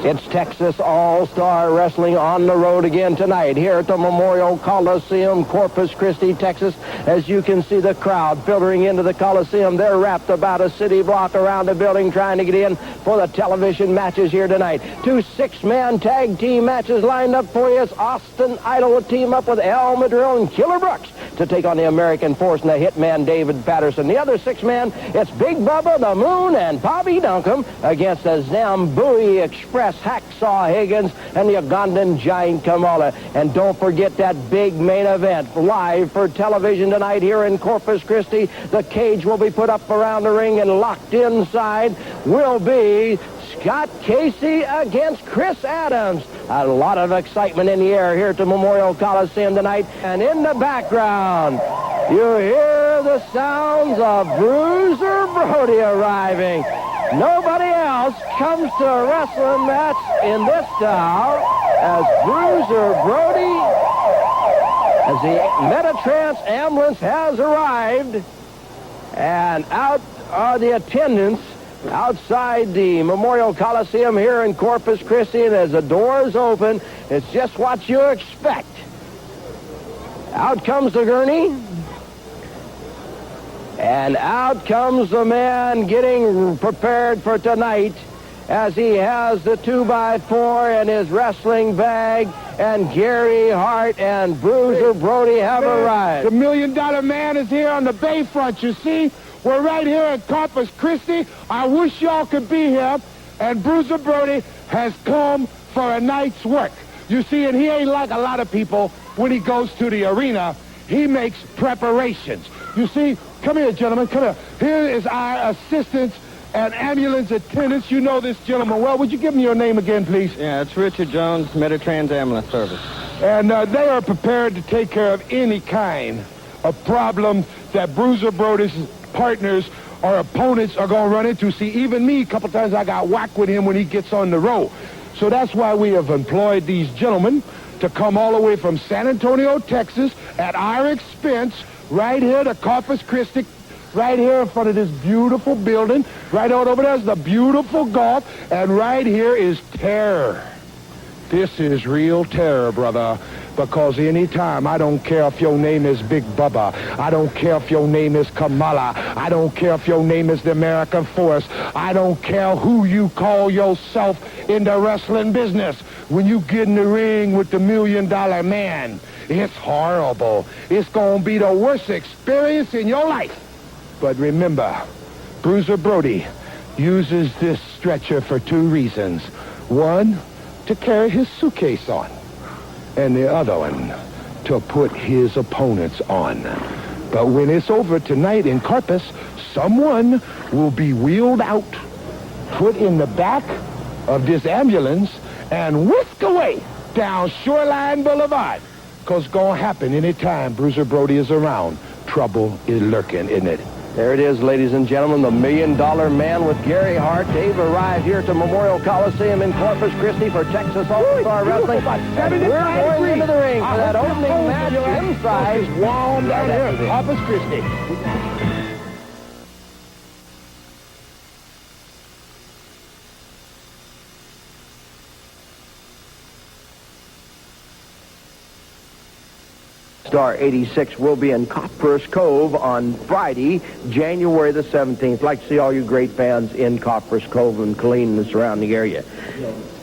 It's Texas All-Star Wrestling on the road again tonight here at the Memorial Coliseum, Corpus Christi, Texas. As you can see the crowd filtering into the Coliseum, they're wrapped about a city block around the building trying to get in for the television matches here tonight. 2 6-man tag team matches lined up for you. It's Austin Idol will team up with El Madril and Killer Brooks to take on the American Force and the Hitman David Patterson. The other 6-man, it's Big Bubba, the Moon, and Bobby Duncum against the Zambui Express, Hacksaw Higgins, and the Ugandan giant Kamala. And don't forget that big main event live for television tonight here in Corpus Christi. The cage will be put up around the ring, and locked inside will be Scott Casey against Chris Adams. A lot of excitement in the air here at the Memorial Coliseum tonight. And in the background, you hear the sounds of Bruiser Brody arriving. Nobody else comes to a wrestling match in this style as Bruiser Brody, as the Metatrans ambulance has arrived. And out are the attendants outside the Memorial Coliseum here in Corpus Christi. And as the doors open, it's just what you expect. Out comes the gurney. And out comes the man getting prepared for tonight as he has the 2x4 in his wrestling bag. And Gary Hart and Bruiser Brody have arrived. The $1 Million Man is here on the bayfront, you see. We're right here at Corpus Christi. I wish y'all could be here. And Bruiser Brody has come for a night's work. You see, and he ain't like a lot of people when he goes to the arena. He makes preparations. You see, come here, gentlemen, come here. Here is our assistants and ambulance attendants. You know this gentleman well. Would you give me your name again, please? Yeah, it's Richard Jones, Metatrans Ambulance Service. And they are prepared to take care of any kind of problem that Bruiser Brody's partners or opponents are going to run into. See, even me, a couple times I got whacked with him when he gets on the road. So that's why we have employed these gentlemen to come all the way from San Antonio, Texas, at our expense, right here to Corpus Christi, right here in front of this beautiful building. Right out over there is the beautiful golf, and right here is terror. This is real terror, brother, because anytime, I don't care if your name is Big Bubba, I don't care if your name is Kamala, I don't care if your name is the American Force, I don't care who you call yourself in the wrestling business. When you get in the ring with the $1 Million Man, it's horrible. It's going to be the worst experience in your life. But remember, Bruiser Brody uses this stretcher for 2 reasons. One, to carry his suitcase on. And the other one, to put his opponents on. But when it's over tonight in Corpus, someone will be wheeled out, put in the back of this ambulance, and whisked away down Shoreline Boulevard. Because it's going to happen anytime Bruiser Brody is around. Trouble is lurking, isn't it? There it is, ladies and gentlemen, the $1 Million Man with Gary Hart. They've arrived here to Memorial Coliseum in Corpus Christi for Texas All-Star Wrestling. And we're going into the ring for that opening match inside. Warm down here, Corpus Christi. Star 86 will be in Corpus Cove on Friday, January the 17th. I'd like to see all you great fans in Corpus Cove and Killeen and the surrounding area.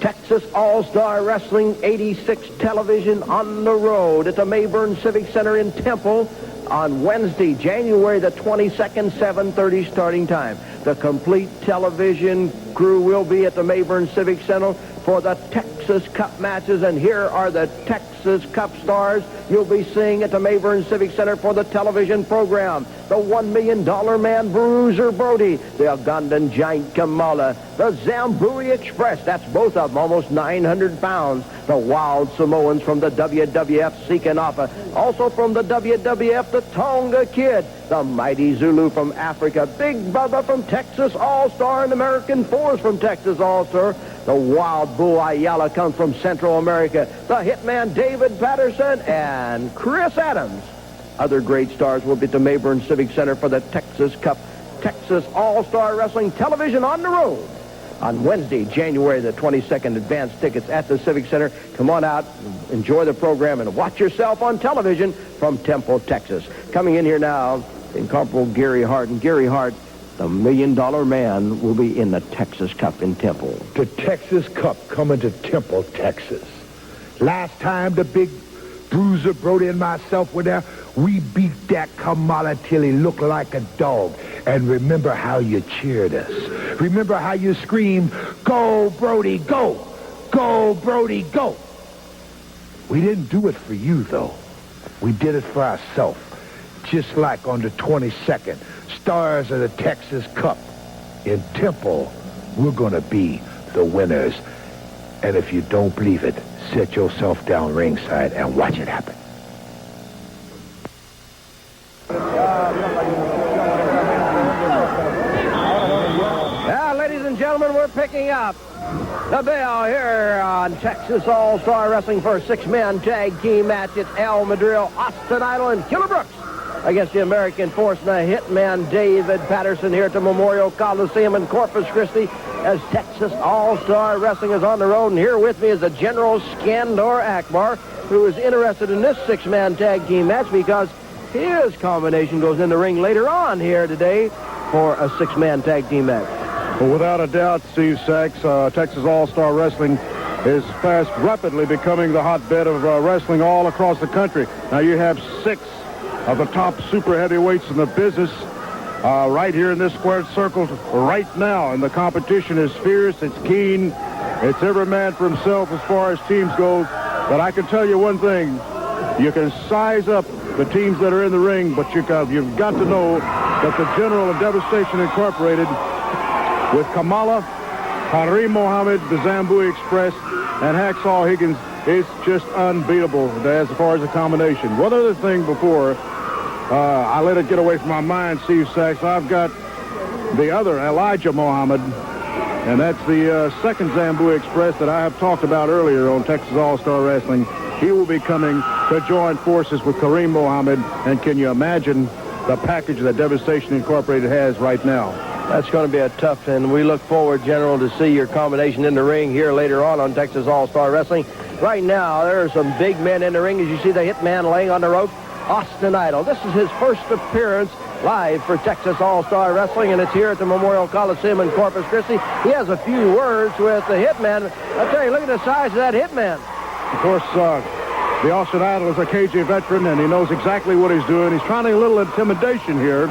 Texas All-Star Wrestling 86 television on the road at the Mayburn Civic Center in Temple on Wednesday, January the 22nd, 7:30 starting time. The complete television crew will be at the Mayburn Civic Center for the Texas Cup matches, and here are the Texas Cup stars you'll be seeing at the Mayburn Civic Center for the television program. The $1 Million Man, Bruiser Brody, the Ugandan giant Kamala, the Zambui Express, that's both of them, almost 900 pounds, the Wild Samoans from the WWF, seeking off. Also from the WWF, the Tonga Kid, the Mighty Zulu from Africa, Big Bubba from Texas All-Star, and American Force from Texas All-Star, The Wild Bull Ayala comes from Central America. The Hitman David Patterson and Chris Adams. Other great stars will be at the Mayburn Civic Center for the Texas Cup. Texas All-Star Wrestling Television on the road. On Wednesday, January the 22nd, advance tickets at the Civic Center. Come on out, enjoy the program, and watch yourself on television from Temple, Texas. Coming in here now, incomparable Gary Hart. And Gary Hart, the $1 Million Man, will be in the Texas Cup in Temple. The Texas Cup coming to Temple, Texas. Last time the big Bruiser, Brody, and myself were there, we beat that Kamala till he looked like a dog. And remember how you cheered us. Remember how you screamed, "Go, Brody, go! Go, Brody, go!" We didn't do it for you, though. We did it for ourselves. Just like on the 22nd, stars of the Texas Cup. In Temple, we're going to be the winners. And if you don't believe it, sit yourself down ringside and watch it happen. Now, ladies and gentlemen, we're picking up the bell here on Texas All-Star Wrestling for a six-man tag team match. It's Al Madril, Austin Idol, and Killer Brooks against the American Force and the Hitman David Patterson here at the Memorial Coliseum in Corpus Christi as Texas All-Star Wrestling is on the road. And here with me is the General Scandor Akbar, who is interested in this six-man tag team match because his combination goes in the ring later on here today for a six-man tag team match. Well, without a doubt, Steve Sachs, Texas All-Star Wrestling is rapidly becoming the hotbed of wrestling all across the country. Now you have 6 of the top super heavyweights in the business right here in this squared circle right now, and the competition is fierce, it's keen, it's every man for himself as far as teams go. But I can tell you one thing, you can size up the teams that are in the ring, but you've got to know that the General and Devastation Incorporated with Kamala, Kareem Mohammed, the Zambui Express, and Hacksaw Higgins, it's just unbeatable as far as the combination. One other thing before I let it get away from my mind, Steve Sachs, I've got the other Elijah Mohammed, and that's the second Zambui Express that I have talked about earlier on Texas All-Star Wrestling. He will be coming to join forces with Kareem Mohammed, and can you imagine the package that Devastation Incorporated has right now? That's going to be a tough, and we look forward, General, to see your combination in the ring here later on Texas All-Star Wrestling. Right now, there are some big men in the ring. As you see the Hitman laying on the rope, Austin Idol. This is his first appearance live for Texas All-Star Wrestling, and it's here at the Memorial Coliseum in Corpus Christi. He has a few words with the Hitman. I'll tell you, look at the size of that Hitman. Of course, the Austin Idol is a KJ veteran, and he knows exactly what he's doing. He's trying a little intimidation here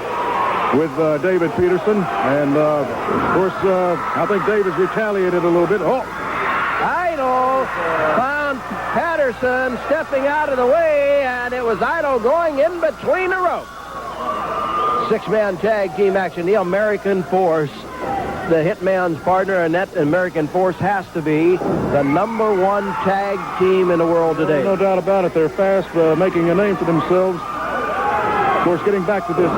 with David Peterson, and of course, I think David's retaliated a little bit. Oh! Idol found Patterson stepping out of the way, and it was Idol going in between the ropes. Six-man tag team action. The American Force, the Hitman's partner, and that American Force has to be the #1 tag team in the world today. No doubt about it. They're fast, making a name for themselves. Of course, getting back to this,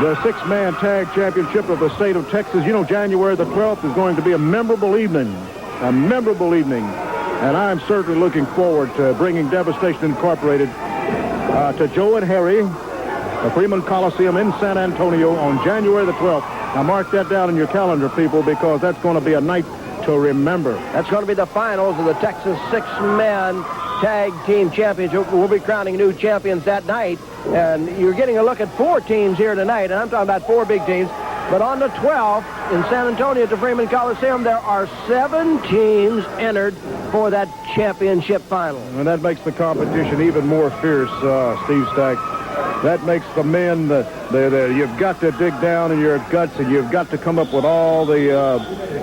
the six-man tag championship of the state of Texas. You know, January the 12th is going to be a memorable evening. A memorable evening. And I'm certainly looking forward to bringing Devastation Incorporated to Joe and Harry, the Freeman Coliseum in San Antonio on January the 12th. Now mark that down in your calendar, people, because that's going to be a night to remember. That's going to be the finals of the Texas six-man tag team championship. We'll be crowning new champions that night. And you're getting a look at 4 teams here tonight, and I'm talking about 4 big teams. But on the 12th in San Antonio at the Freeman Coliseum, there are 7 teams entered for that championship final. And that makes the competition even more fierce, Steve Stack. That makes the men, you've got to dig down in your guts, and you've got to come up with all the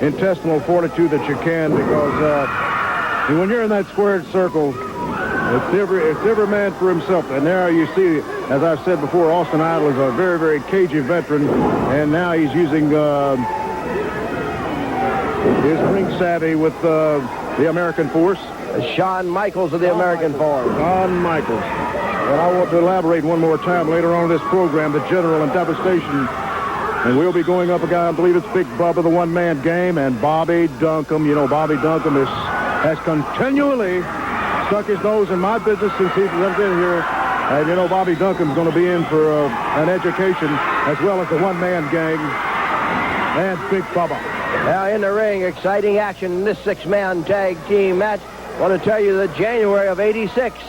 intestinal fortitude that you can, because when you're in that squared circle, it's every man for himself. And there you see, as I've said before, Austin Idol is a very, very cagey veteran, and now he's using his ring savvy with the American Force. Shawn Michaels of the American Force. Shawn Michaels. And I want to elaborate one more time later on in this program, the General and Devastation And we'll be going up a guy, I believe it's Big Bubba, the one-man game, and Bobby Duncum. You know, Bobby Duncum has continually stuck his nose in my business since he's been here. And, you know, Bobby Duncum's going to be in for an education as well as the one-man gang and Big Bubba. Now in the ring, exciting action in this six-man tag team match. I want to tell you that January of '86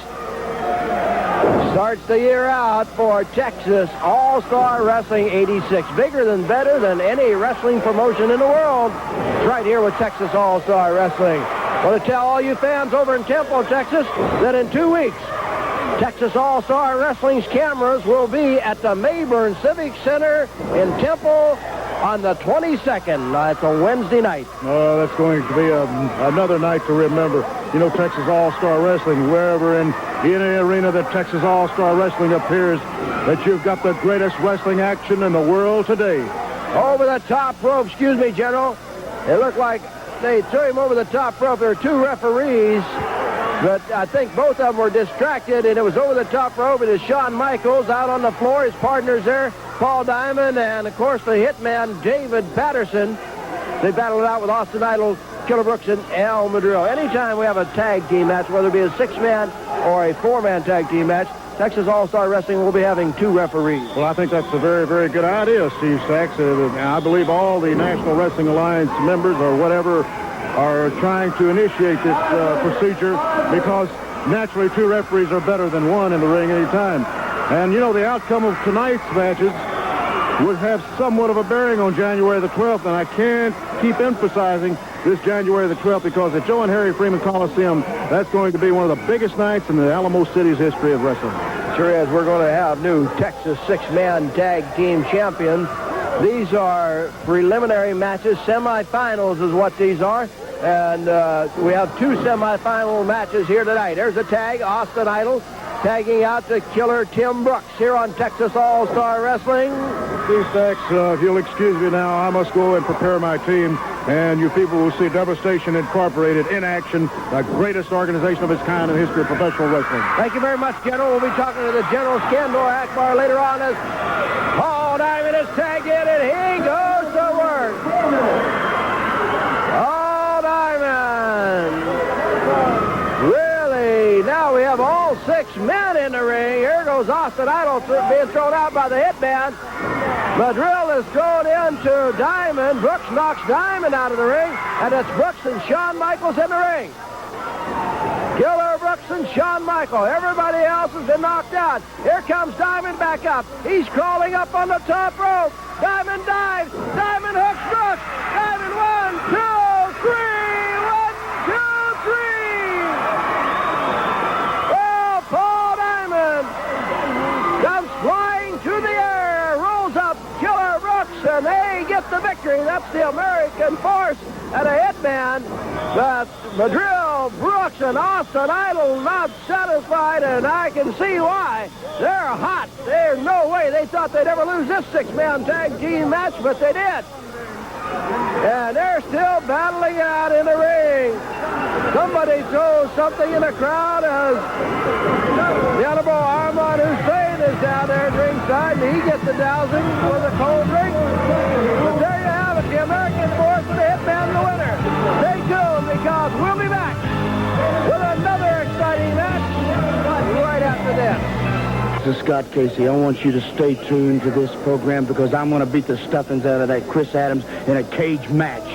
starts the year out for Texas All-Star Wrestling 86. Bigger than, better than any wrestling promotion in the world. It's right here with Texas All-Star Wrestling. I want to tell all you fans over in Temple, Texas, that in 2 weeks, Texas All-Star Wrestling's cameras will be at the Mayburn Civic Center in Temple on the 22nd. It's a Wednesday night. Oh, that's going to be another night to remember. You know, Texas All-Star Wrestling, wherever in any arena that Texas All-Star Wrestling appears, that you've got the greatest wrestling action in the world today. Over the top rope, excuse me, General. It looked like they threw him over the top rope. There were two referees, but I think both of them were distracted, and it was over the top rope. It is Shawn Michaels out on the floor. His partners there, Paul Diamond, and, of course, the hitman, David Patterson. They battled it out with Austin Idol, Killer Brooks, and Al Madril. Anytime we have a tag team match, whether it be a six-man or a four-man tag team match, Texas All-Star Wrestling will be having two referees. Well, I think that's a very, very good idea, Steve Sachs. I believe all the National Wrestling Alliance members or whatever are trying to initiate this procedure because naturally two referees are better than one in the ring any time. And, you know, the outcome of tonight's matches would have somewhat of a bearing on January the 12th, and I can't keep emphasizing this January the 12th because at Joe and Harry Freeman Coliseum, that's going to be one of the biggest nights in the Alamo City's history of wrestling. Sure is. We're going to have new Texas six-man tag team champions. These are preliminary matches. Semifinals is what these are. And we have two semifinal matches here tonight. There's a tag, Austin Idol, tagging out the killer Tim Brooks here on Texas All-Star Wrestling. Steve Sachs, if you'll excuse me now, I must go and prepare my team. And you people will see Devastation Incorporated in action, the greatest organization of its kind in the history of professional wrestling. Thank you very much, General. We'll be talking to the General Scandor Akbar later on as Paul Diamond is tagged in, and he goes to work. Paul Diamond. Really? Now we have all six men in the ring. Here goes Austin Idol being thrown out by the hitman. Madril is thrown into Diamond. Brooks knocks Diamond out of the ring, and it's Brooks and Shawn Michaels in the ring. Killer Brooks and Shawn Michaels. Everybody else has been knocked out. Here comes Diamond back up. He's crawling up on the top rope. Diamond dives. Diamond hooks Brooks. Diamond 1, 2, 3. 1, 2, 3. Well, Paul Diamond comes flying to the air. Rolls up Killer Brooks, and they get the victory. That's the American force and a hitman. But Madril, Brooks, and Austin Idol not satisfied, and I can see why. They're hot. There's no way they thought they'd ever lose this six-man tag team match, but they did. And they're still battling out in the ring. Somebody throws something in the crowd as the Honorable Armand Hussein is down there at ringside, and he gets the dousing with a cold drink. But there you have it, the American force and the hitman, the winner. Stay tuned because we'll be back with another exciting match right after this. This is Scott Casey. I want you to stay tuned to this program because I'm going to beat the stuffings out of that Chris Adams in a cage match.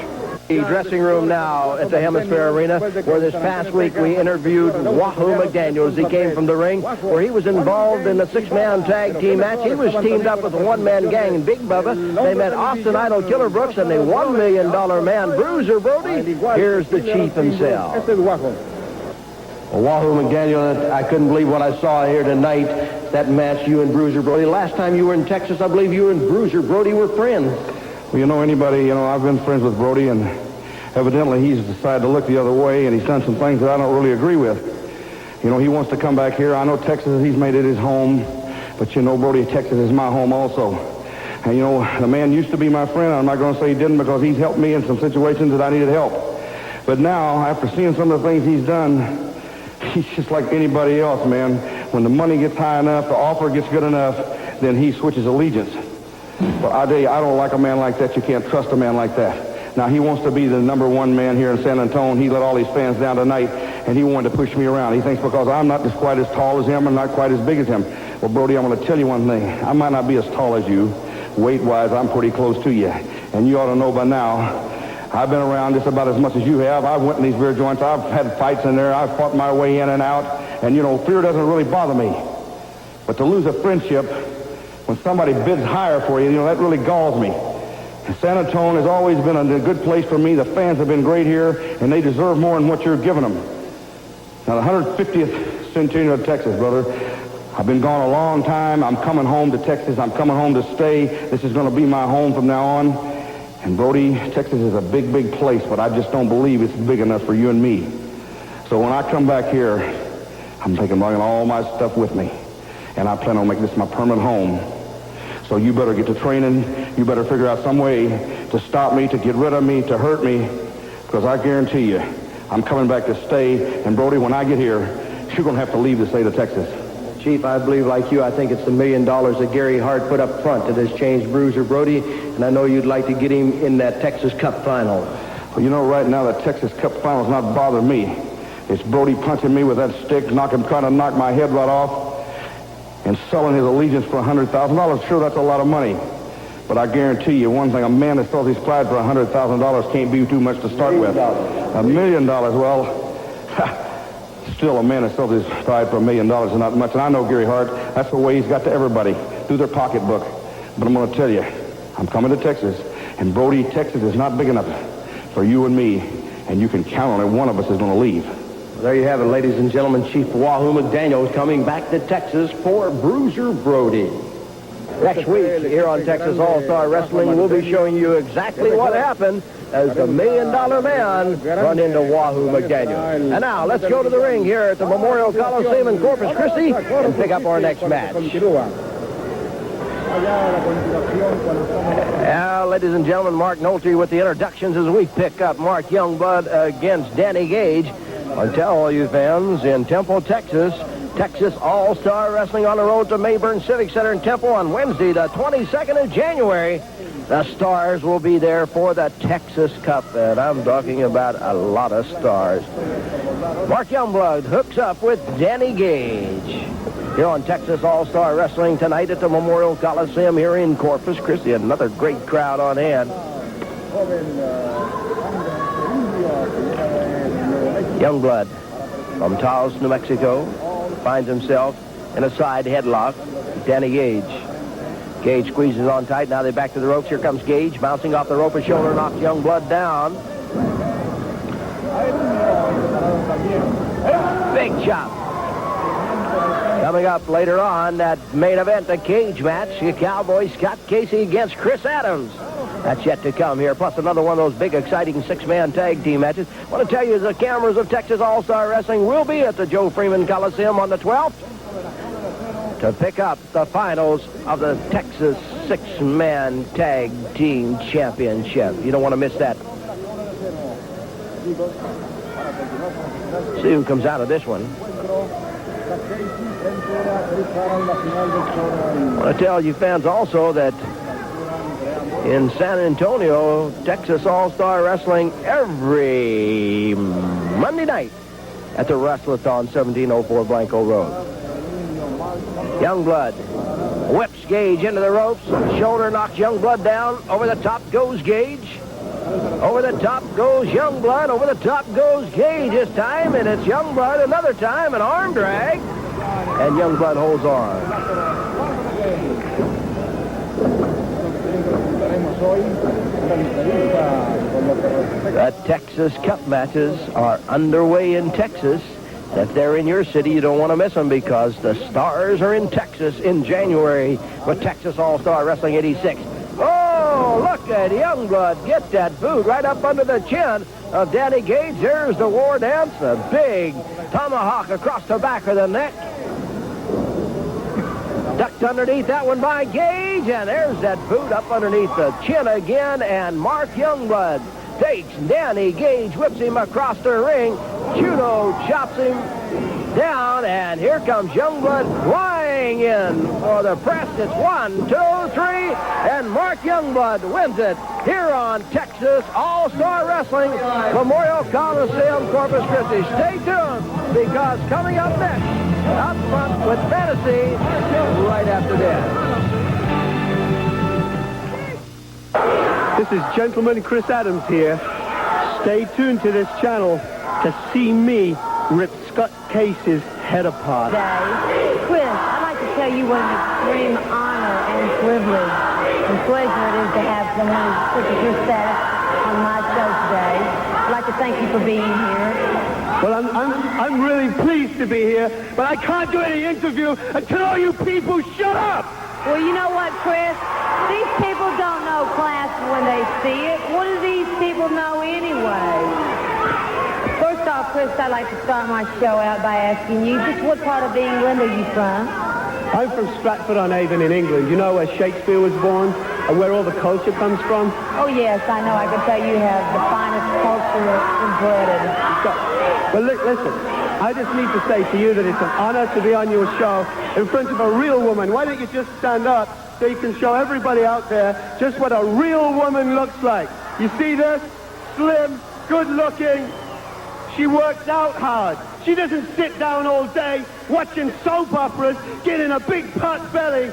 The dressing room now at the Hemisfair Arena, where this past week we interviewed Wahoo McDaniel as he came from the ring, where he was involved in the six-man tag team match. He was teamed up with a one-man gang in Big Bubba. They met Austin Idol, Killer Brooks, and the $1 million man, Bruiser Brody. Here's the chief himself. Wahoo McDaniel, I couldn't believe what I saw here tonight, that match, you and Bruiser Brody. Last time you were in Texas, I believe you and Bruiser Brody were friends. Well, you know, anybody, I've been friends with Brody, and evidently he's decided to look the other way, and he's done some things that I don't really agree with. He wants to come back here. I know Texas, he's made it his home, but Brody, Texas is my home also. And, the man used to be my friend. I'm not going to say he didn't because he's helped me in some situations that I needed help. But now, after seeing some of the things he's done, he's just like anybody else, man. When the money gets high enough, the offer gets good enough, then he switches allegiance. But I tell you, I don't like a man like that. You can't trust a man like that. Now, he wants to be the #1 man here in San Antonio. He let all these fans down tonight, and he wanted to push me around. He thinks because I'm not quite as tall as him and not quite as big as him. Well, Brody, I'm going to tell you one thing. I might not be as tall as you. Weight-wise, I'm pretty close to you. And you ought to know by now, I've been around just about as much as you have. I've went in these beer joints. I've had fights in there. I've fought my way in and out. And, fear doesn't really bother me. But to lose a friendship when somebody bids higher for you, that really galls me. And San Antonio has always been a good place for me. The fans have been great here, and they deserve more than what you're giving them. Now, the 150th Centennial of Texas, brother. I've been gone a long time. I'm coming home to Texas. I'm coming home to stay. This is going to be my home from now on. And, Brody, Texas is a big, big place, but I just don't believe it's big enough for you and me. So when I come back here, I'm bringing all my stuff with me. And I plan on making this my permanent home. So you better get to training. You better figure out some way to stop me, to get rid of me, to hurt me. Because I guarantee you, I'm coming back to stay. And, Brody, when I get here, you're going to have to leave the state of Texas. Chief, I believe like you, I think it's the $1 million that Gary Hart put up front that has changed Bruiser Brody, and I know you'd like to get him in that Texas Cup final. Well, right now, the Texas Cup final's not bothering me. It's Brody punching me with that stick, trying to knock my head right off, and selling his allegiance for $100,000. Sure, that's a lot of money. But I guarantee you one thing, a man that sells his pride for $100,000 can't be too much to start with. $1 million, well... Still, a man that sells his pride for $1 million is not much. And I know Gary Hart, that's the way he's got to everybody, through their pocketbook. But I'm going to tell you, I'm coming to Texas. And, Brody, Texas is not big enough for you and me. And you can count on it. One of us is going to leave. Well, there you have it, ladies and gentlemen. Chief Wahoo McDaniel is coming back to Texas for Bruiser Brody. Next week, here on Texas All-Star Wrestling, we'll be showing you exactly what happened as the $1 million man run into Wahoo McDaniel. And now, let's go to the ring here at the Memorial Coliseum in Corpus Christi and pick up our next match. Now, ladies and gentlemen, Mark Nolte with the introductions as we pick up Mark Youngblood against Danny Gage. I tell all you fans in Temple, Texas, Texas All-Star Wrestling on the road to Mayburn Civic Center in Temple on Wednesday, the 22nd of January. The stars will be there for the Texas Cup, and I'm talking about a lot of stars. Mark Youngblood hooks up with Danny Gage here on Texas All-Star Wrestling tonight at the Memorial Coliseum here in Corpus Christi. Another great crowd on hand. Youngblood from Taos, New Mexico, finds himself in a side headlock. Danny Gage. Gage squeezes on tight. Now they're back to the ropes. Here comes Gage, bouncing off the rope. A shoulder knocks Youngblood down. Big chop. Coming up later on, that main event, the cage match, the Cowboy Scott Casey against Chris Adams. That's yet to come here, plus another one of those big, exciting six-man tag team matches. I want to tell you, the cameras of Texas All-Star Wrestling will be at the Joe Freeman Coliseum on the 12th to pick up the finals of the Texas six-man tag team championship. You don't want to miss that. See who comes out of this one. I want to tell you fans also that in San Antonio, Texas All-Star Wrestling every Monday night at the Wrestlathon, 1704 Blanco Road. Youngblood whips Gage into the ropes. Shoulder knocks Youngblood down. Over the top goes Gage. Over the top goes Youngblood. Over the top goes Gage this time, and it's Youngblood another time, an arm drag. And Youngblood holds on. The Texas Cup matches are underway in Texas. If they're in your city, you don't want to miss them because the stars are in Texas in January with Texas All-Star Wrestling 86. Oh, look at Youngblood get that boot right up under the chin of Danny Gage. There's the war dance, a big tomahawk across the back of the neck. Ducked underneath that one by Gage, and there's that boot up underneath the chin again, and Mark Youngblood takes Danny Gage, whips him across the ring, judo chops him down, and here comes Youngblood flying weighing in for the press. It's 1, 2, 3, and Mark Youngblood wins it here on Texas All-Star Wrestling Memorial Coliseum, Corpus Christi. Stay tuned, because coming up next, up front with fantasy, right after this. This is Gentleman Chris Adams here. Stay tuned to this channel to see me rip Scott Case's head apart. Chris, I'd like to tell you what an extreme honor and privilege and pleasure it is to have someone such as your status on my show today. I'd like to thank you for being here. Well, I'm really pleased to be here, but I can't do any interview until all you people shut up! Well, you know what, Chris? These people don't know class when they see it. What do these people know anyway? First off, Chris, I'd like to start my show out by asking you, just what part of England are you from? I'm from Stratford-on-Avon in England. You know where Shakespeare was born and where all the culture comes from? Oh, yes, I know. I can tell you have the finest culture in Britain. Well, listen, I just need to say to you that it's an honor to be on your show in front of a real woman. Why don't you just stand up so you can show everybody out there just what a real woman looks like? You see this? Slim, good-looking. She works out hard. She doesn't sit down all day watching soap operas, getting a big pot belly,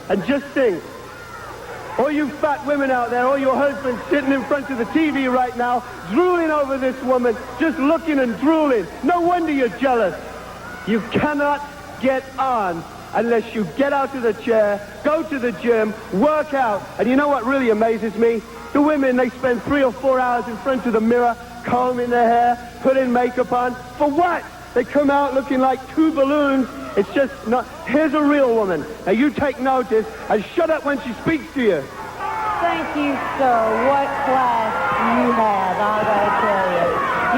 and just sing. All you fat women out there, all your husbands sitting in front of the TV right now, drooling over this woman, just looking and drooling. No wonder you're jealous. You cannot get on unless you get out of the chair, go to the gym, work out. And you know what really amazes me? The women, they spend 3 or 4 hours in front of the mirror, combing their hair, putting makeup on. For what? They come out looking like 2 balloons. It's just not... Here's a real woman. Now you take notice and shut up when she speaks to you. Thank you, sir. What class you have, I gotta tell you.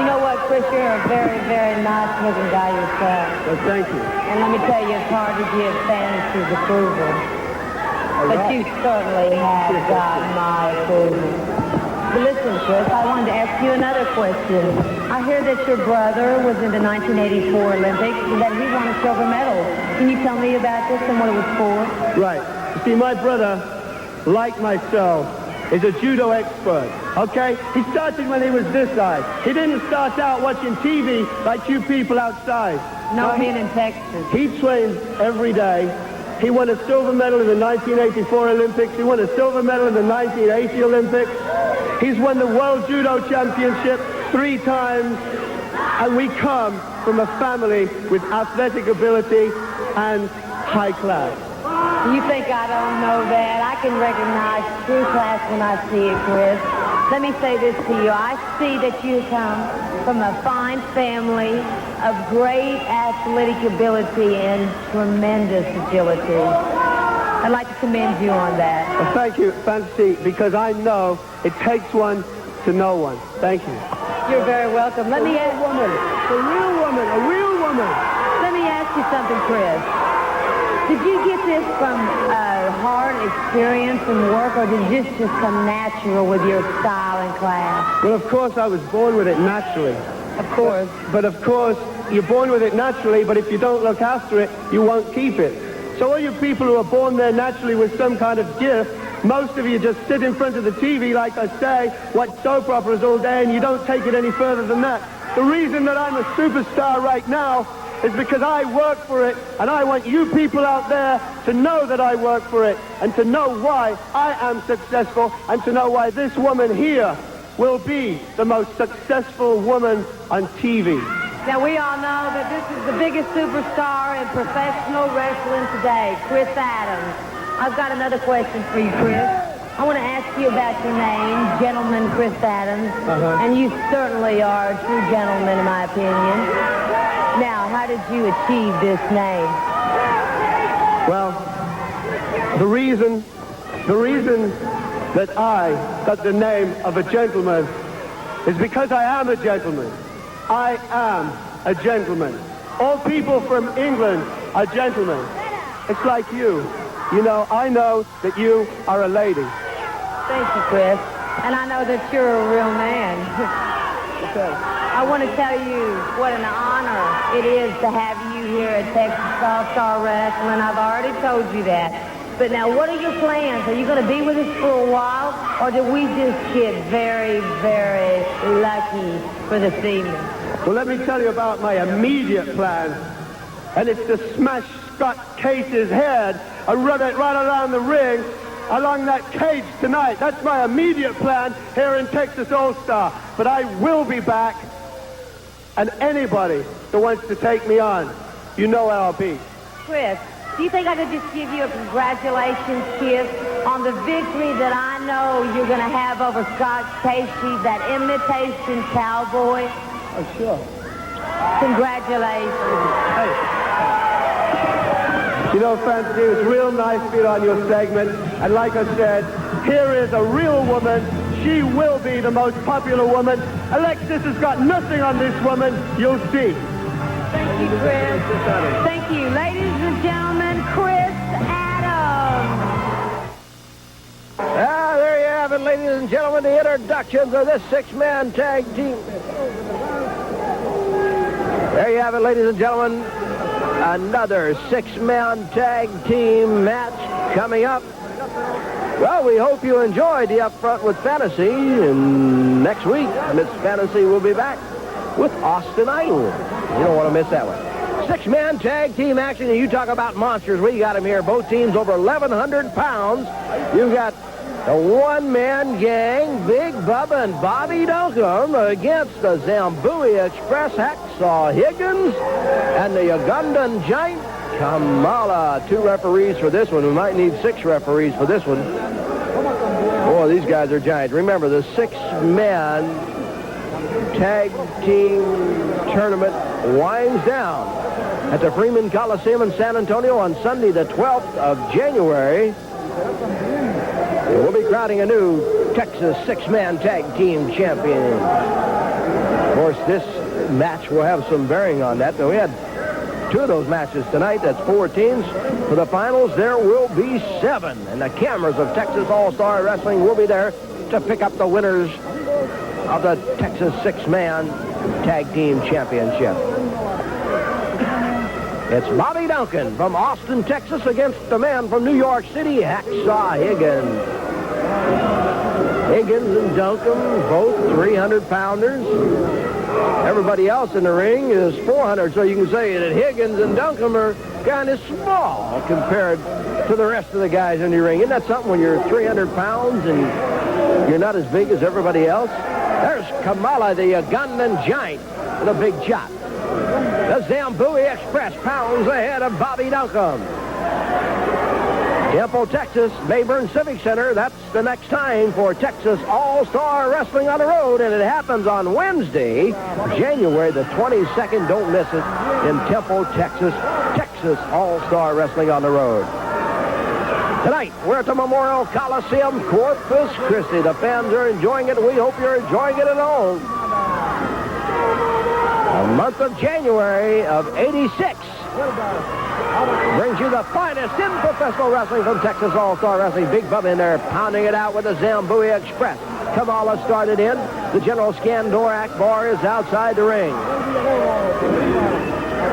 You know what, Chris, you're a very, very nice-looking guy yourself. Well, thank you. And let me tell you, it's hard to give fantasy's approval. But you certainly have got my approval. But listen, Chris, I wanted to ask you another question. I hear that your brother was in the 1984 Olympics and that he won a silver medal. Can you tell me about this and what it was for? Right. You see, my brother, like myself, is a judo expert, okay? He started when he was this size. He didn't start out watching TV like you people outside. No, men in Texas. He trains every day. He won a silver medal in the 1984 Olympics. He won a silver medal in the 1980 Olympics. He's won the World Judo Championship 3 times. And we come from a family with athletic ability and high class. You think I don't know that? I can recognize true class when I see it, Chris. Let me say this to you. I see that you come from a fine family of great athletic ability and tremendous agility. I'd like to commend you on that. Well, thank you, Fantasy, because I know it takes one to know one. Thank you. You're very welcome. Let me ask a real woman, a real woman. Let me ask you something, Chris. Did you get this from hard experience and work, or did this just come natural with your style and class? Well, of course, I was born with it naturally. Of course. But of course, you're born with it naturally, but if you don't look after it, you won't keep it. So all you people who are born there naturally with some kind of gift, most of you just sit in front of the TV, like I say, watch soap operas all day, and you don't take it any further than that. The reason that I'm a superstar right now is because I work for it, and I want you people out there to know that I work for it, and to know why I am successful, and to know why this woman here will be the most successful woman on TV. Now, we all know that this is the biggest superstar in professional wrestling today, Chris Adams. I've got another question for you, Chris. I want to ask you about your name, Gentleman Chris Adams, and you certainly are a true gentleman, in my opinion. Now, how did you achieve this name? Well, the reason that I got the name of a gentleman is because I am a gentleman. I am a gentleman. All people from England are gentlemen. It's like you. You know, I know that you are a lady. Thank you, Chris. And I know that you're a real man. Okay. I I want to tell you what an honor it is to have you here at Texas All-Star Wrestling. I've already told you that. But now, what are your plans? Are you going to be with us for a while, or did we just get very, very lucky for this evening? Well, let me tell you about my immediate plan. And it's to smash Scott Case's head and run it right around the ring along that cage tonight. That's my immediate plan here in Texas All-Star. But I will be back. And anybody that wants to take me on, you know where I'll be. Chris, do you think I could just give you a congratulations kiss on the victory that I know you're going to have over Scott Casey, that imitation cowboy? Oh, sure. Congratulations. Hey. You know, Fancy, it was real nice being on your segment. And like I said, here is a real woman. She will be the most popular woman. Alexis has got nothing on this woman. You'll see. Thank you, Chris. Thank you. Ladies and gentlemen, Chris Adams. There you have it, ladies and gentlemen, the introductions of this six-man tag team. There you have it, ladies and gentlemen, another six-man tag team match coming up. Well, we hope you enjoyed the Upfront with Fantasy, and next week, Miss Fantasy will be back with Austin Idol. You don't want to miss that one. Six-man tag team action, and you talk about monsters. We got them here. Both teams over 1,100 pounds. You've got the one-man gang, Big Bubba and Bobby Duncum, against the Zambui Express, Hacksaw Higgins, and the Ugandan Giant, Kamala. 2 referees for this one. We might need 6 referees for this one. Boy, these guys are giants. Remember, the six-man tag team tournament winds down at the Freeman Coliseum in San Antonio on Sunday, the 12th of January. We'll be crowning a new Texas six-man tag team champion. Of course, this match will have some bearing on that. Now, we had 2 of those matches tonight. That's 4 teams. For the finals, there will be 7. And the cameras of Texas All-Star Wrestling will be there to pick up the winners of the Texas six-man tag team championship. It's Bobby Duncum from Austin, Texas, against the man from New York City, Hacksaw Higgins. Higgins and Duncum, both 300-pounders. Everybody else in the ring is 400, so you can say that Higgins and Duncum are kind of small compared to the rest of the guys in the ring. Isn't that something when you're 300 pounds and you're not as big as everybody else? There's Kamala, the Ugandan Giant, with a big shot. The Zambui Express pounds ahead of Bobby Duncum. Temple, Texas, Mayburn Civic Center. That's the next time for Texas All-Star Wrestling on the road, and it happens on Wednesday, January the 22nd. Don't miss it in Temple, Texas. Texas All-Star Wrestling on the road. Tonight, we're at the Memorial Coliseum, Corpus Christi. The fans are enjoying it. We hope you're enjoying it at home. The month of January of '86 brings you the finest in professional wrestling from Texas All-Star Wrestling. Big Bubba in there pounding it out with the Zambui Express. Kamala started in. The General Scandor Akbar is outside the ring.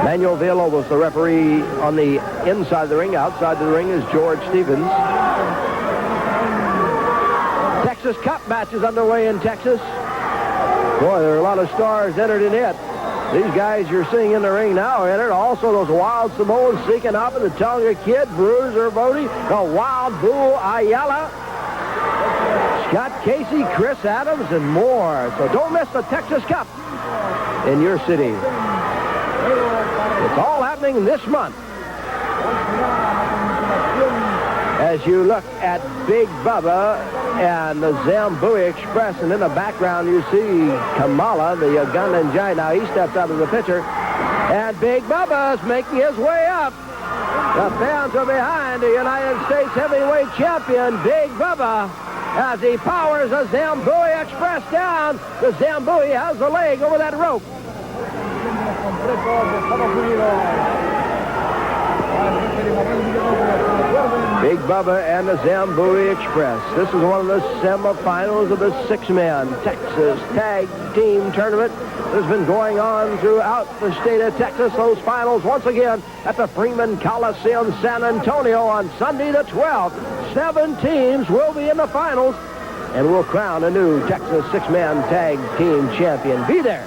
Manuel Villalobos was the referee on the inside of the ring. Outside the ring is George Stevens. Texas Cup match is underway in Texas. Boy, there are a lot of stars entered in it. These guys you're seeing in the ring now are entered. Also, those Wild Samoans, Seeking Up, the Tonga Kid, Bruiser Bodie, the Wild Bull Ayala, Scott Casey, Chris Adams, and more. So don't miss the Texas Cup in your city. It's all happening this month. As you look at Big Bubba and the Zambui Express, and in the background you see Kamala, the Ugandan Giant. Now he steps out of the picture, and Big Bubba is making his way up. The fans are behind the United States heavyweight champion, Big Bubba, as he powers the Zambui Express down. The Zambui has the leg over that rope. Big Bubba and the Zambui Express. This is one of the semifinals of the six-man Texas Tag Team Tournament that has been going on throughout the state of Texas. Those finals once again at the Freeman Coliseum, San Antonio on Sunday the 12th. 7 teams will be in the finals and will crown a new Texas six-man tag team champion. Be there.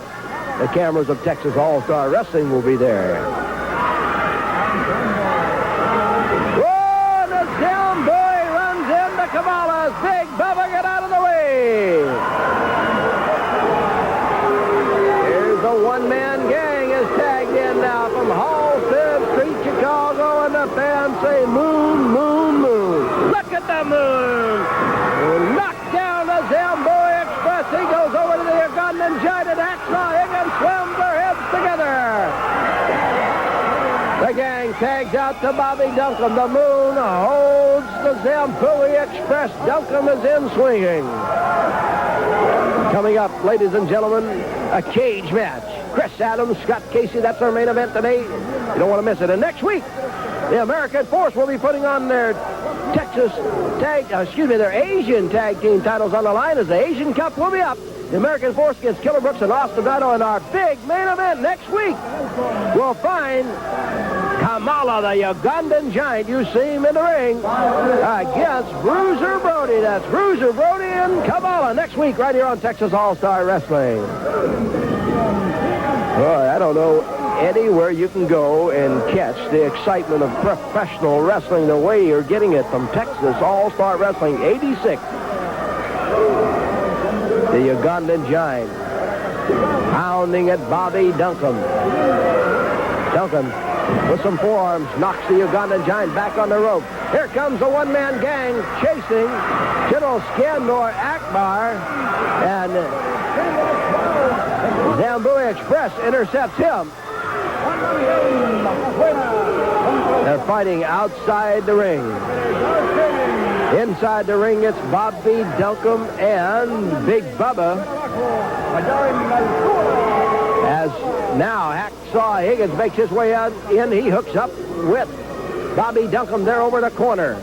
The cameras of Texas All-Star Wrestling will be there. Kamala's Big Bubba, get out of the way. Here's the one-man gang is tagged in now from Halstead Street, Chicago, and the fans say moon, moon, moon. Look at the moon. Knock down the Zambui Express. He goes over to the Ugandan giant and Hacksaw Higgins slams their heads together. The gang tags out to Bobby Duncum. The moon holds the Zambui Express. Duncum is in swinging. Coming up, ladies and gentlemen, a cage match. Chris Adams, Scott Casey, that's our main event today. You don't want to miss it. And next week, the American Force will be putting on their their Asian tag team titles on the line as the Asian Cup will be up. The American Force against Killer Brooks and Austin Dino in our big main event next week. We'll find Kamala, the Ugandan giant. You see him in the ring against Bruiser Brody. That's Bruiser Brody and Kamala next week right here on Texas All-Star Wrestling. Boy, I don't know anywhere you can go and catch the excitement of professional wrestling the way you're getting it from Texas All-Star Wrestling 86. The Ugandan giant pounding at Bobby Duncum. Duncum with some forearms knocks the Ugandan giant back on the rope. Here comes the one-man gang chasing General Scandor Akbar, and Zambui Express intercepts him. They're fighting outside the ring. Inside the ring, it's Bobby Duncum and Big Bubba. As now Hacksaw Higgins makes his way out in, he hooks up with Bobby Duncum there over the corner.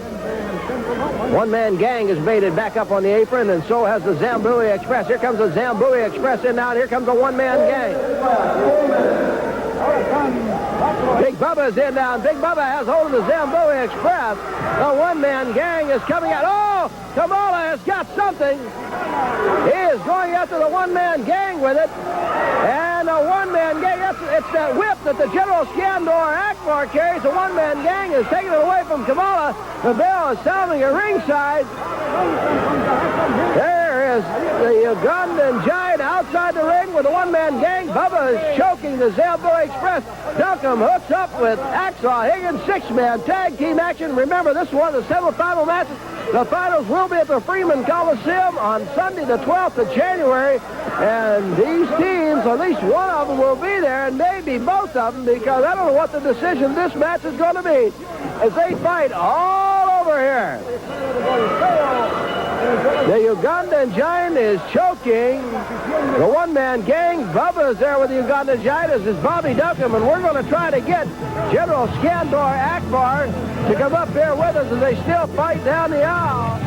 One-man gang has made it back up on the apron, and so has the Zambui Express. Here comes the Zambui Express in now, and here comes the one-man gang. Big Bubba's in now, and Big Bubba has hold of the Zambui Express. The one-man gang is coming out. Oh, Kamala has got something. He is going after the one-man gang with it. And the one-man gang, it's that whip that the General Scandor Akbar carries. The one-man gang is taking it away from Kamala. The bell is sounding at ringside. There is the Ugandan giant outside the ring with the one-man gang. Bubba is choking the Zambui Express. Duncum hooks up with Hacksaw Higgins. 6-man tag team action. Remember, this is one of the semifinal matches. The finals will be at the Freeman Coliseum on Sunday the 12th of January. And these teams, at least one of them will be there, and maybe both of them, because I don't know what the decision of this match is going to be, as they fight all over here. The Ugandan giant is choking the one-man gang. Bubba is there with the Ugandan giant, as is Bobby Duncum, and we're going to try to get General Scandor Akbar to come up here with us as they still fight down the aisle.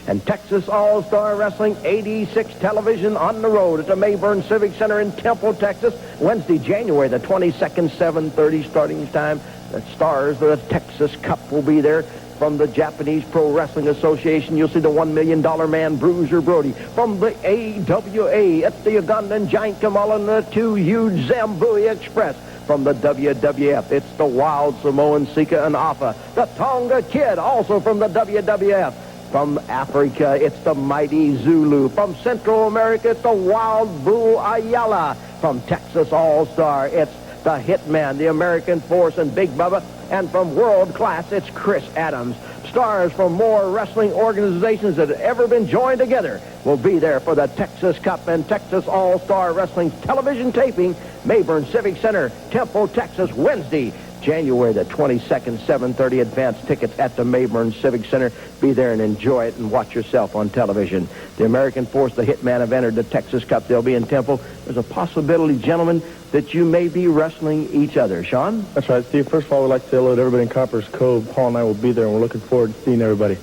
And Texas All-Star Wrestling 86 television on the road at the Mayburn Civic Center in Temple, Texas, Wednesday, January the 22nd, 7:30 starting time. The stars of the Texas Cup will be there. From the Japanese Pro Wrestling Association, you'll see the $1 million man, Bruiser Brody. From the AWA, it's the Ugandan giant Kamala and the 2 huge Zambui Express. From the WWF, it's the wild Samoan Sika and Afa. The Tonga Kid, also from the WWF. From Africa, it's the mighty Zulu. From Central America, it's the wild Bull Ayala. From Texas All-Star, it's the Hitman, the American Force, and Big Bubba. And from World Class, it's Chris Adams. Stars from more wrestling organizations that have ever been joined together will be there for the Texas Cup and Texas All-Star Wrestling television taping, Mayburn Civic Center, Temple, Texas, Wednesday, January the 22nd, 7:30. Advance tickets at the Mayburn Civic Center. Be there and enjoy it and watch yourself on television. The American Force, the Hitman, have entered the Texas Cup. They'll be in Temple. There's a possibility, gentlemen, that you may be wrestling each other. Sean? That's right, Steve. First of all, we'd like to say hello to everybody in Copper's Cove. Paul and I will be there, and we're looking forward to seeing everybody.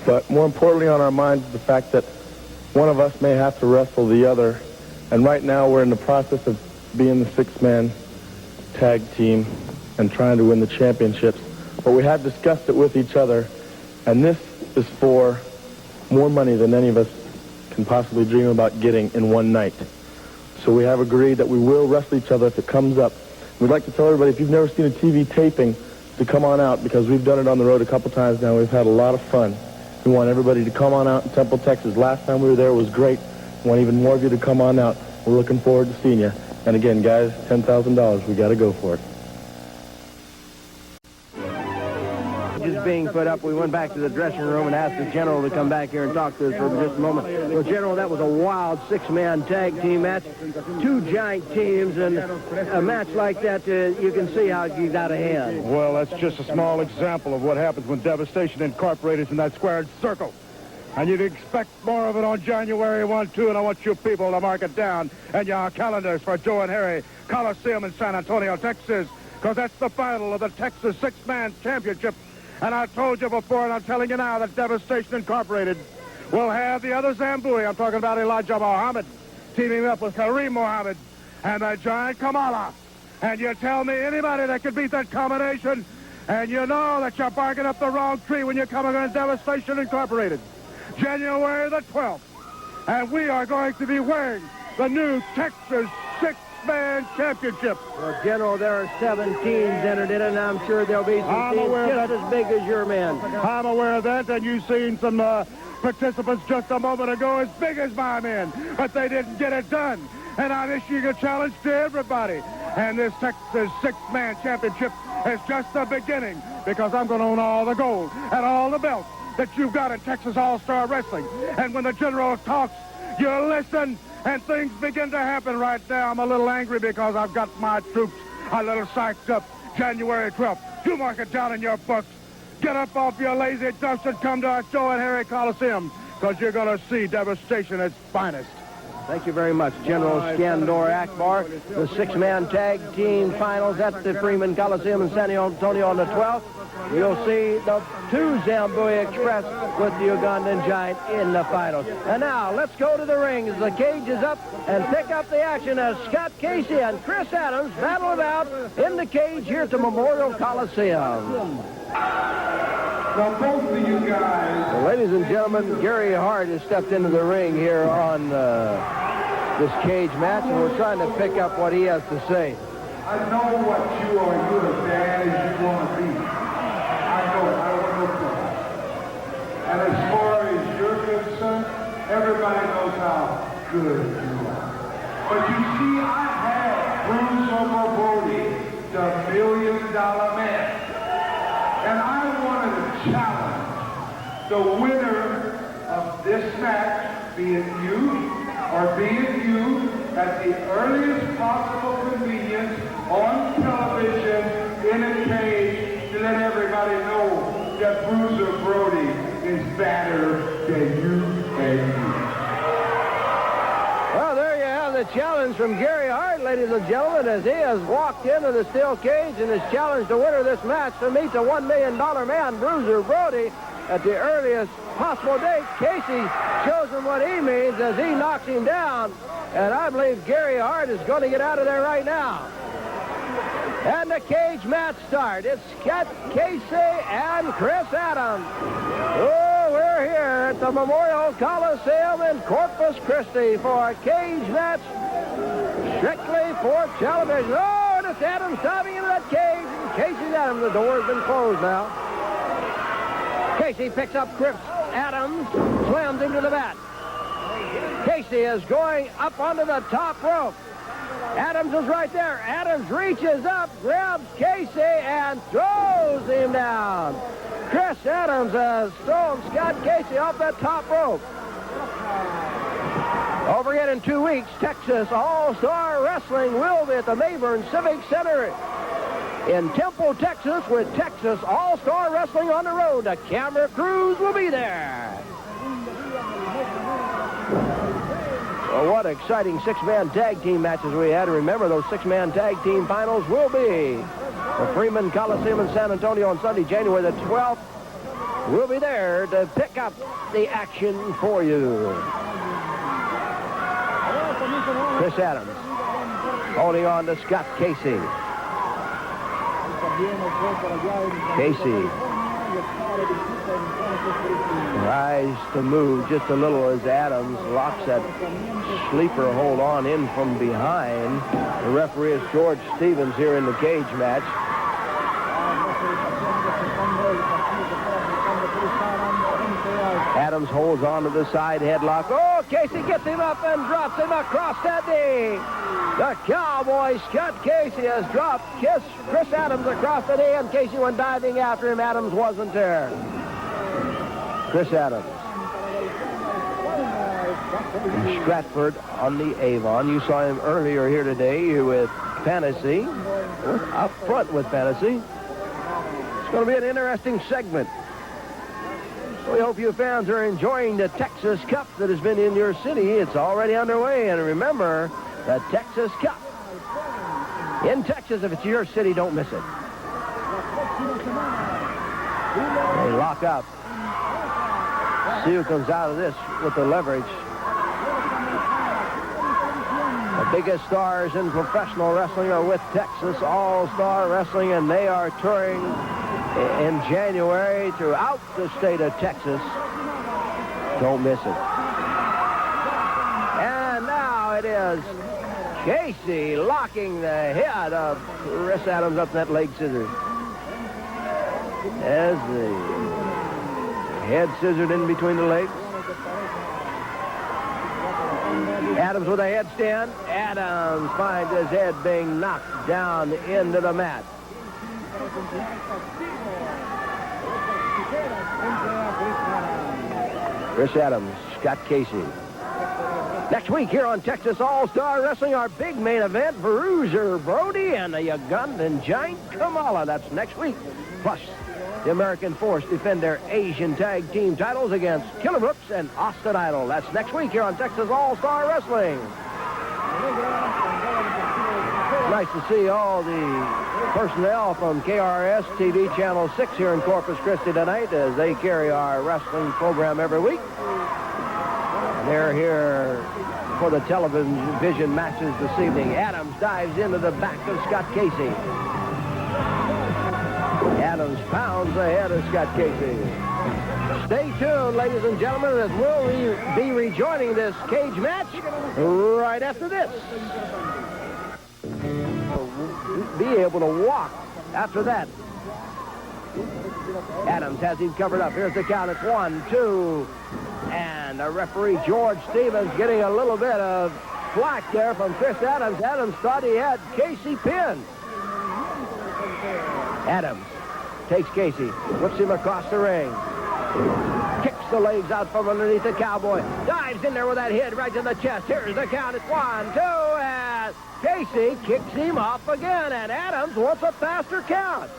But more importantly on our minds is the fact that one of us may have to wrestle the other. And right now we're in the process of being the six-man tag team and trying to win the championships. But we have discussed it with each other, and this is for more money than any of us can possibly dream about getting in one night. So we have agreed that we will wrestle each other if it comes up. We'd like to tell everybody, if you've never seen a TV taping, to come on out, because we've done it on the road a couple times now. We've had a lot of fun. We want everybody to come on out in Temple, Texas. Last time we were there was great. We want even more of you to come on out. We're looking forward to seeing you. And again, guys, $10,000. We got to go for it. Just being put up, we went back to the dressing room and asked the General to come back here and talk to us for just a moment. Well, General, that was a wild six-man tag team match. Two giant teams, and a match like that, you can see how it got out of hand. Well, that's just a small example of what happens when Devastation Incorporated is in that squared circle. And you'd expect more of it on January 1, 2, and I want you people to mark it down in your calendars for Joe and Harry Coliseum in San Antonio, Texas, because that's the final of the Texas Six-Man Championship. And I told you before, and I'm telling you now, that Devastation Incorporated will have the other Zambui. I'm talking about Elijah Muhammad, teaming up with Kareem Muhammad and the giant Kamala. And you tell me anybody that could beat that combination, and you know that you're barking up the wrong tree when you come against Devastation Incorporated. January the 12th. And we are going to be wearing the new Texas Six-Man Championship. Well, General, there are 7 teams entered in it, and I'm sure there'll be some teams just as big as your men. I'm aware of that, and you've seen some participants just a moment ago as big as my men, but they didn't get it done. And I'm issuing a challenge to everybody. And this Texas Six-Man Championship is just the beginning, because I'm going to own all the gold and all the belts that you've got in Texas All-Star Wrestling. And when the General talks, you listen, and things begin to happen right now. I'm a little angry because I've got my troops a little psyched up. January 12th. You mark it down in your books. Get up off your lazy dust and come to our Joe and Harry Coliseum, because you're going to see Devastation at its finest. Thank you very much, General Scandor Akbar. The six-man tag team finals at the Freeman Coliseum in San Antonio on the 12th. You'll see the 2 Zambui Express with the Ugandan Giant in the finals. And now, let's go to the ring as the cage is up and pick up the action as Scott Casey and Chris Adams battle it out in the cage here at the Memorial Coliseum. Now, both of you guys... Well, ladies and gentlemen, Gary Hart has stepped into the ring here on this cage match, and we're trying to pick up what he has to say. I know what you are. You're as bad as you want to be. I know it. I don't know that. And as far as you're concerned, everybody knows how good you are. But you see, I have Bruiser Brody, the $1 million man. And I wanted to challenge the winner of this match, be it you or be it you, at the earliest possible convenience on television in a cage to let everybody know that Bruiser Brody is better than you and me. Well, there you have the challenge from Gary Hart, ladies and gentlemen, as he has walked into the steel cage and has challenged the winner of this match to meet the $1 million man, Bruiser Brody, at the earliest possible date. Casey shows him what he means as he knocks him down, and I believe Gary Hart is going to get out of there right now. And the cage match starts. It's Scott Casey and Chris Adams. Oh, we're here at the Memorial Coliseum in Corpus Christi for a cage match strictly for television. Oh, and it's Adams diving into that cage. And Casey's Adams. The door has been closed now. Casey picks up Chris Adams, slams him to the mat. Casey is going up onto the top rope. Adams is right there. Adams reaches up, grabs Casey, and throws him down. Chris Adams has thrown Scott Casey off that top rope. Over again in 2 weeks, Texas All-Star Wrestling will be at the Mayburn Civic Center in Temple, Texas, with Texas All-Star Wrestling on the road. The camera crews will be there. Well, what exciting six-man tag team matches we had. Remember, those six-man tag team finals will be the Freeman Coliseum in San Antonio on Sunday, January the 12th. We'll be there to pick up the action for you. Chris Adams holding on to Scott Casey. Casey tries to move just a little as Adams locks that sleeper hold on in from behind. The referee is George Stevens here in the cage match. Adams holds on to the side headlock. Oh, Casey gets him up and drops him across that knee. The Cowboy, Scott Casey, has dropped Chris Adams across the knee, and Casey went diving after him. Adams wasn't there. Chris Adams. In Stratford on the Avon. You saw him earlier here today with Fantasy. Up front with Fantasy. It's going to be an interesting segment. We hope you fans are enjoying the Texas Cup that has been in your city. It's already underway. And remember, the Texas Cup. In Texas, if it's your city, don't miss it. They lock up. See who comes out of this with the leverage. The biggest stars in professional wrestling are with Texas All-Star Wrestling, and they are touring in January throughout the state of Texas. Don't miss it. And now it is Casey locking the head of Chris Adams up that leg scissors. As the head scissored in between the legs. Adams with a headstand. Adams finds his head being knocked down into the mat. Chris Adams, Scott Casey. Next week here on Texas All-Star Wrestling, our big main event, Bruiser Brody and the Ugandan Giant Kamala. That's next week. Plus, the American Force defend their Asian tag team titles against Killer Brooks and Austin Idol. That's next week here on Texas All-Star Wrestling. Nice to see all the personnel from KRS TV Channel 6 here in Corpus Christi tonight as they carry our wrestling program every week. And they're here for the television matches this evening. Adams dives into the back of Scott Casey. Adams pounds the head of Scott Casey. Stay tuned, ladies and gentlemen, as we'll be rejoining this cage match right after this. Be able to walk after that. Adams has him covered up. Here's the count. It's 1, 2, and the referee, George Stevens, getting a little bit of flack there from Chris Adams. Adams thought he had Casey pinned. Adams takes Casey, whips him across the ring. Kicks the legs out from underneath the Cowboy. Dives in there with that head right to the chest. Here's the count. It's 1, 2, and Casey kicks him off again, and Adams wants a faster count.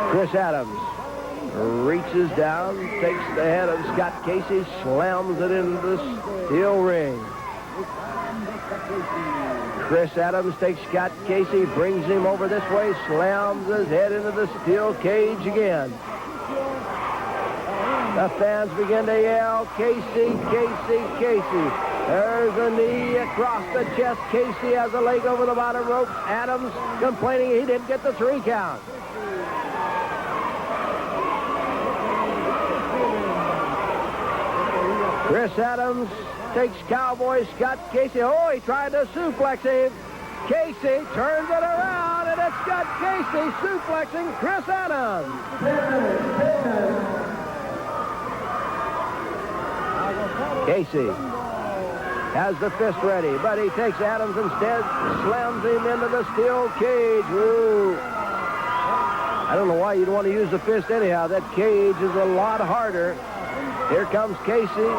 Chris Adams reaches down, takes the head of Scott Casey, slams it into the steel ring. Chris Adams takes Scott Casey, brings him over this way, slams his head into the steel cage again. The fans begin to yell, Casey, Casey, Casey. There's a knee across the chest. Casey has a leg over the bottom rope. Adams complaining he didn't get the 3 count. Chris Adams takes Cowboy Scott Casey. Oh, he tried to suplex him. Casey turns it around, and it's Scott Casey suplexing Chris Adams. Casey has the fist ready, but he takes Adams instead, slams him into the steel cage. Ooh. I don't know why you'd want to use the fist anyhow. That cage is a lot harder. Here comes Casey.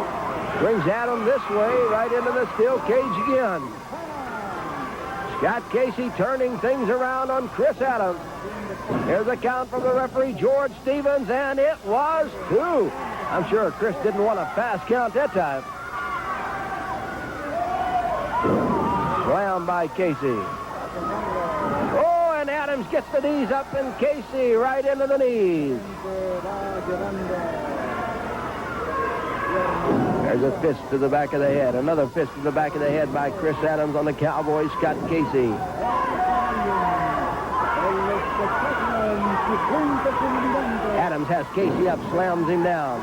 Brings Adam this way, right into the steel cage again. Scott Casey turning things around on Chris Adams. Here's a count from the referee, George Stevens, and it was 2. I'm sure Chris didn't want a fast count that time. Slam by Casey. Oh, and Adams gets the knees up, and Casey right into the knees. There's a fist to the back of the head. Another fist to the back of the head by Chris Adams on the Cowboy, Scott Casey. Adams has Casey up, slams him down.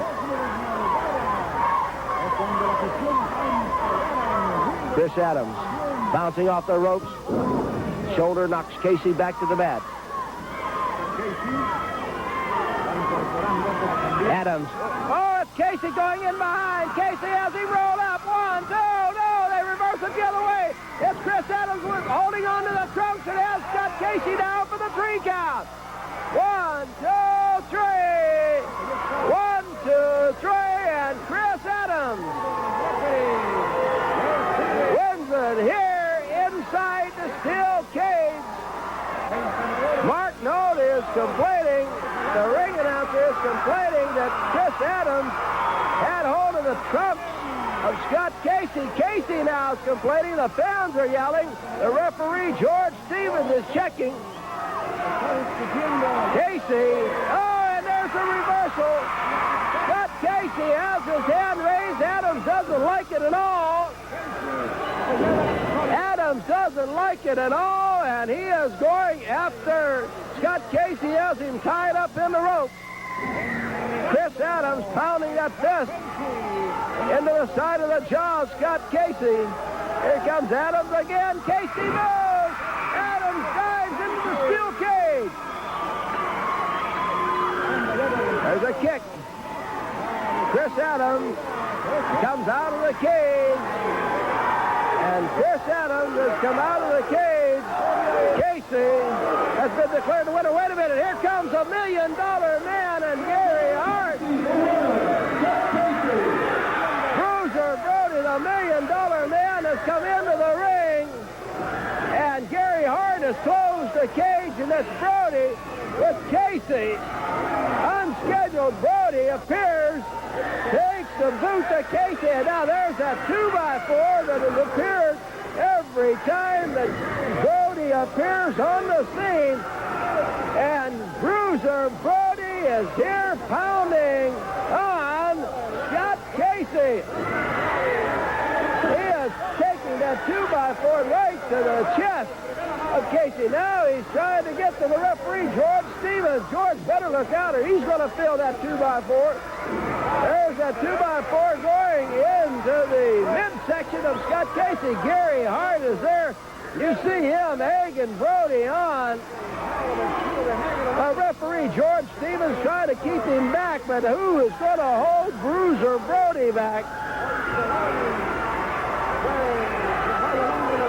Chris Adams bouncing off the ropes. Shoulder knocks Casey back to the mat. Adams. Oh, it's Casey going in behind. Casey has him roll up. 1, 2, no, they reverse it the other way. It's Chris Adams holding on to the trunks and has Scott Casey down for the 3 count. 1, 2, 3. 1, 2, 3, and Chris Adams wins it here inside the steel cage. Mark Nolte is complaining, the ring announcer is complaining that Chris Adams had hold of the trunks of Scott Casey. Casey now is complaining, the fans are yelling, the referee George Stevens is checking. Casey, oh, and there's a reversal. Scott Casey has his hand raised. Adams doesn't like it at all. Adams doesn't like it at all, and he is going after Scott Casey has him tied up in the rope. Chris Adams pounding that fist into the side of the jaw of Scott Casey. Here comes Adams again. Casey moves. Adams dives into the steel cage. There's a kick. Chris Adams comes out of the cage. And Chris Adams has come out of the cage. Casey has been declared the winner. Wait a minute. Here comes $1 Million Man and Gary Hart. Bruiser Brody, the $1 Million Man, has come into the ring. And Gary Hart has closed the cage, and it's Brody with Casey. Unscheduled Brody appears, takes the boot to Casey, and now there's that 2x4 that has appeared every time that Brody appears on the scene. And Bruiser Brody is here pounding on Scott Casey. He is taking that 2x4 right to the chest of Casey. Now he's trying to get to the referee, George Stevens. George better look out or he's going to feel that 2x4. There's that 2x4 going into the midsection of Scott Casey. Gary Hart is there. You see him egging Brody on. Referee George Stevens trying to keep him back, but who is going to hold Bruiser Brody back?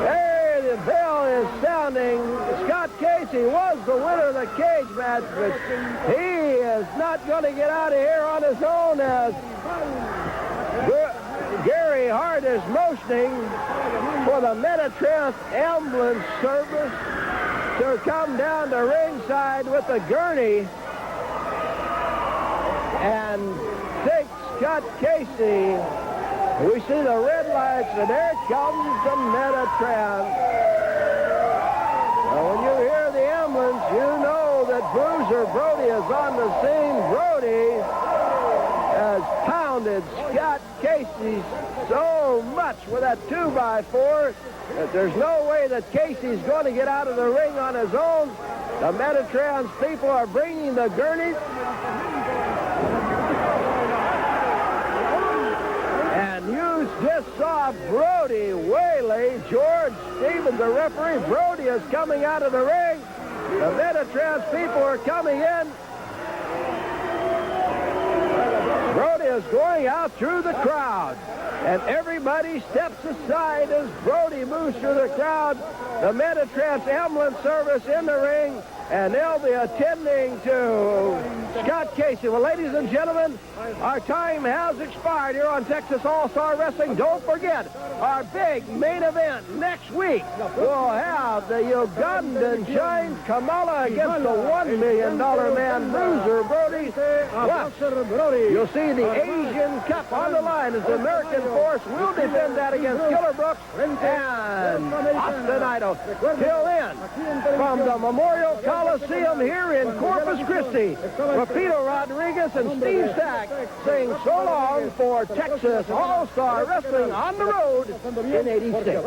There, the bell is sounding. Scott Casey was the winner of the cage match, but he is not going to get out of here on his own as Gary Hart is motioning for the Metatrans ambulance service to come down to ringside with the gurney and take Scott Casey. We see the red lights, and there comes the Metatrans. Now, when you hear the ambulance, you know that Bruiser Brody is on the scene. Brody has pounded Scott Casey so much with that 2x4 that there's no way that Casey's going to get out of the ring on his own. The Metatrans people are bringing the gurneys. And you just saw Brody waylay George Stevens, the referee. Brody is coming out of the ring. The Metatrans people are coming in. Brody is going out through the crowd. And everybody steps aside as Brody moves through the crowd. The Metatrans ambulance service in the ring, and they'll be attending to Scott Casey. Well, ladies and gentlemen, our time has expired here on Texas All-Star Wrestling. Don't forget, our big main event next week. We'll have the Ugandan giant Kamala against the $1 million man Bruiser Brody. Plus, you'll see the Asian Cup on the line as the American force will defend that against Killer Brooks and Austin Idol. Till then, from the Memorial Coliseum here in Corpus Christi, Rapito Rodriguez and Steve Stack saying so long for Texas All-Star Wrestling on the road in 86.